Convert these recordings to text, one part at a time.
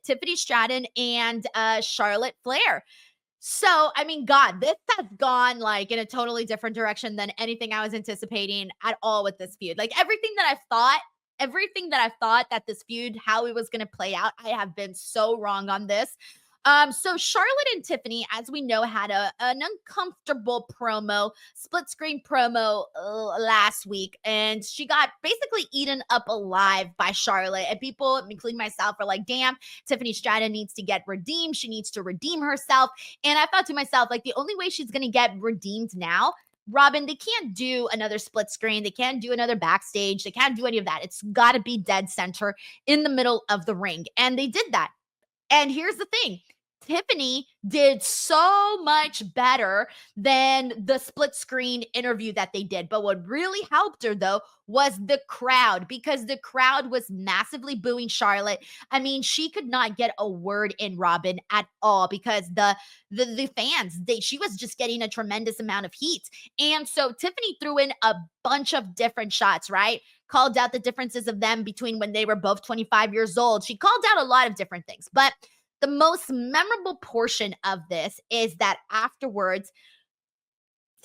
Tiffany Stratton and Charlotte Flair. So, I mean, God, this has gone like in a totally different direction than anything I was anticipating at all with this feud. Like everything that I thought that this feud, how it was going to play out, I have been so wrong on this. So Charlotte and Tiffany, as we know, had an uncomfortable promo, split screen promo last week, and she got basically eaten up alive by Charlotte. And people, including myself, are like, "Damn, Tiffany Stratton needs to get redeemed. She needs to redeem herself." And I thought to myself, like, the only way she's gonna get redeemed now, Robin, they can't do another split screen. They can't do another backstage. They can't do any of that. It's got to be dead center in the middle of the ring. And they did that. And here's the thing. Tiffany did so much better than the split screen interview that they did. But what really helped her, though, was the crowd, because the crowd was massively booing Charlotte. I mean, she could not get a word in, Robin, at all, because the fans, she was just getting a tremendous amount of heat. And so Tiffany threw in a bunch of different shots, right? Called out the differences of them between when they were both 25 years old. She called out a lot of different things. But the most memorable portion of this is that afterwards,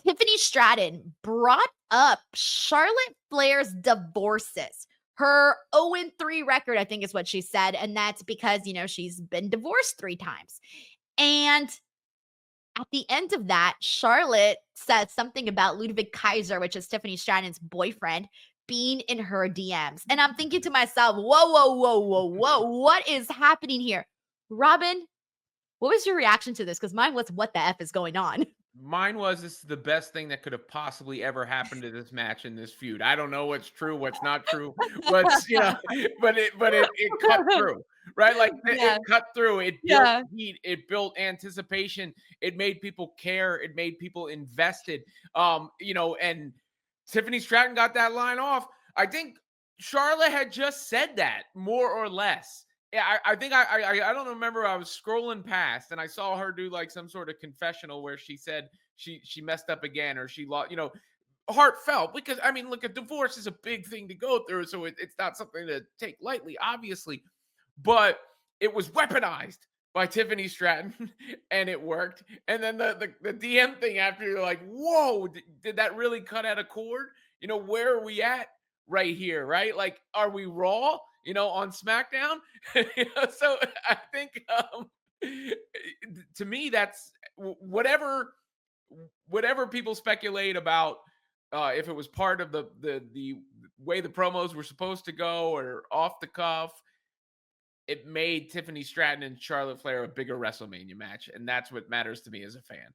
Tiffany Stratton brought up Charlotte Flair's divorces. Her 0-3 record, I think is what she said. And that's because, she's been divorced 3 times. And at the end of that, Charlotte said something about Ludwig Kaiser, which is Tiffany Stratton's boyfriend, being in her DMs. And I'm thinking to myself, whoa, whoa, whoa, whoa, whoa, what is happening here? Robin, what was your reaction to this? Because mine was, what the F is going on? Mine was, this is the best thing that could have possibly ever happened to this match in this feud. I don't know what's true, what's not true, what's, but it cut through, right? Like it Yeah, cut through. It built yeah. heat. It built anticipation. It made people care. It made people invested. And Tiffany Stratton got that line off. I think Charlotte had just said that, more or less. Yeah, I think I don't remember. I was scrolling past and I saw her do like some sort of confessional where she said she messed up again, or she lost, heartfelt, because I mean, look, a divorce is a big thing to go through, so it's not something to take lightly, obviously, but it was weaponized by Tiffany Stratton and it worked. And then the DM thing after, you're like, whoa, did that really cut out a cord? Where are we at right here, right? Like, are we Raw, on SmackDown? So I think, to me, that's whatever people speculate about, if it was part of the way the promos were supposed to go or off the cuff. It made Tiffany Stratton and Charlotte Flair a bigger WrestleMania match, and that's what matters to me as a fan.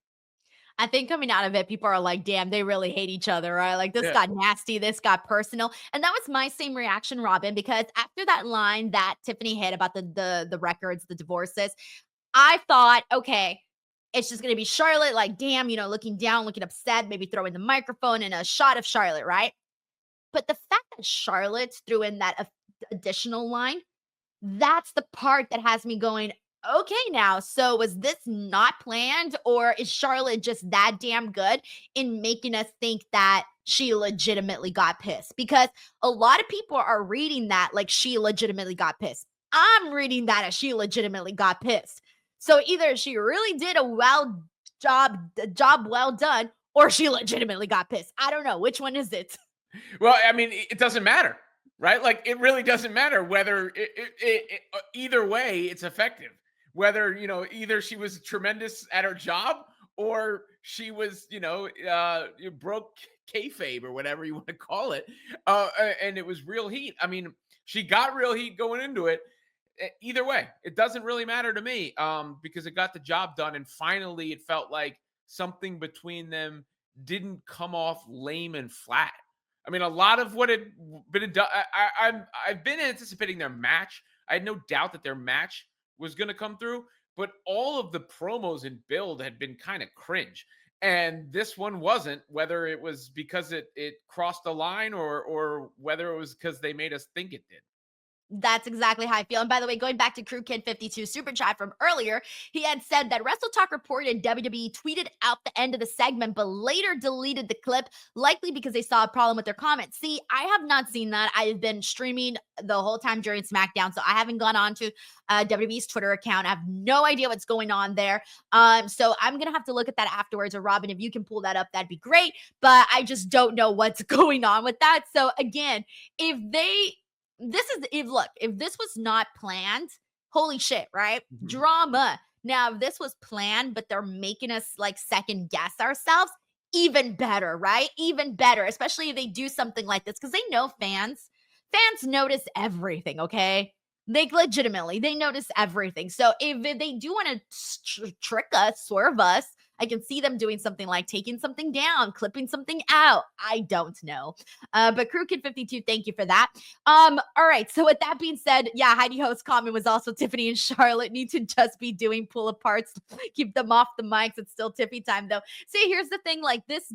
I think coming out of it, people are like, damn, they really hate each other, right? Like, this Yeah. got nasty, this got personal. And that was my same reaction, Robin, because after that line that Tiffany hit about the records, the divorces, I thought, okay, it's just gonna be Charlotte, like, damn, looking down, looking upset, maybe throwing the microphone and a shot of Charlotte, right? But the fact that Charlotte threw in that additional line, that's the part that has me going, okay, now, so was this not planned, or is Charlotte just that damn good in making us think that she legitimately got pissed? Because a lot of people are reading that like she legitimately got pissed. I'm reading that as she legitimately got pissed. So either she really did a job well done, or she legitimately got pissed. I don't know. Which one is it? Well, I mean, it doesn't matter, right? Like, it really doesn't matter whether either way, it's effective. Whether, either she was tremendous at her job, or she was, you broke kayfabe, or whatever you want to call it. And it was real heat. I mean, she got real heat going into it. Either way, it doesn't really matter to me, because it got the job done. And finally, it felt like something between them didn't come off lame and flat. I mean, a lot of what had been done, I've been anticipating their match. I had no doubt that their match was going to come through, but all of the promos and build had been kind of cringe, and this one wasn't. Whether it was because it crossed the line, or whether it was because they made us think it did. That's exactly how I feel. And by the way, going back to Crew Kid 52 super chat from earlier, he had said that Wrestle Talk reported WWE tweeted out the end of the segment, but later deleted the clip, likely because they saw a problem with their comments. See, I have not seen that. I've been streaming the whole time during SmackDown, so I haven't gone on to WWE's Twitter account. I have no idea what's going on there. So I'm gonna have to look at that afterwards. Or Robin, if you can pull that up, that'd be great. But I just don't know what's going on with that. So again, if they if this was not planned, holy shit, right? Mhm. Drama. Now, if this was planned, but they're making us like second guess ourselves, even better, right? Even better, especially if they do something like this because they know fans notice everything, okay? They notice everything. So if they do want to trick us, swerve us, I can see them doing something like taking something down, clipping something out. I don't know. But Crew Kid 52, thank you for that. All right. So with that being said, yeah, Heidi Ho's comment was also Tiffany and Charlotte need to just be doing pull aparts, keep them off the mics. It's still Tiffy time though. See, here's the thing: like this,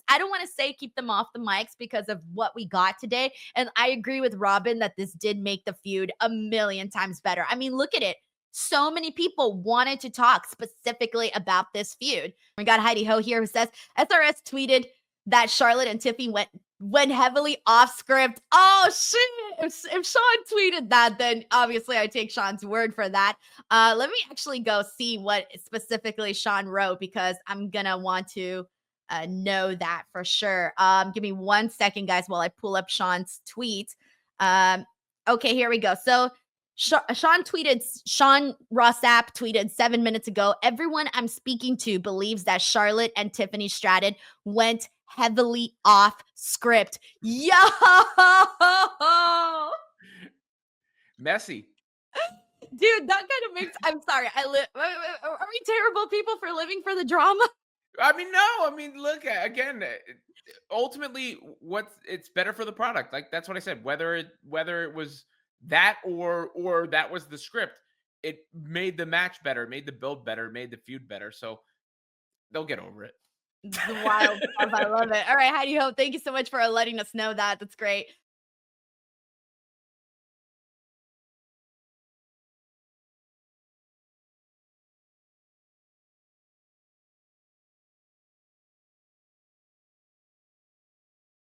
I don't want to say keep them off the mics because of what we got today. And I agree with Robin that this did make the feud a million times better. I mean, look at it. So many people wanted to talk specifically about this feud. We got Heidi Ho here who says SRS tweeted that Charlotte and Tiffy went heavily off script. Oh shit! If Sean tweeted that, then obviously I take Sean's word for that. Let me actually go see what specifically Sean wrote because I'm gonna want to know that for sure. Give me 1 second, guys, while I pull up Sean's tweet. Okay, here we go. So Sean Rossap tweeted 7 minutes ago. Everyone I'm speaking to believes that Charlotte and Tiffany Stratton went heavily off script. Yo, Messy. dude, that kind of makes. I'm sorry. I live. Are we terrible people for living for the drama? I mean, no. I mean, look again. Ultimately, what's it's better for the product. Like that's what I said. Whether it was that or that was the script, it made the match better, made the build better, made the feud better. So they'll get over it. The wild stuff. I love it. All right, Heidi Ho, thank you so much for letting us know that. That's great.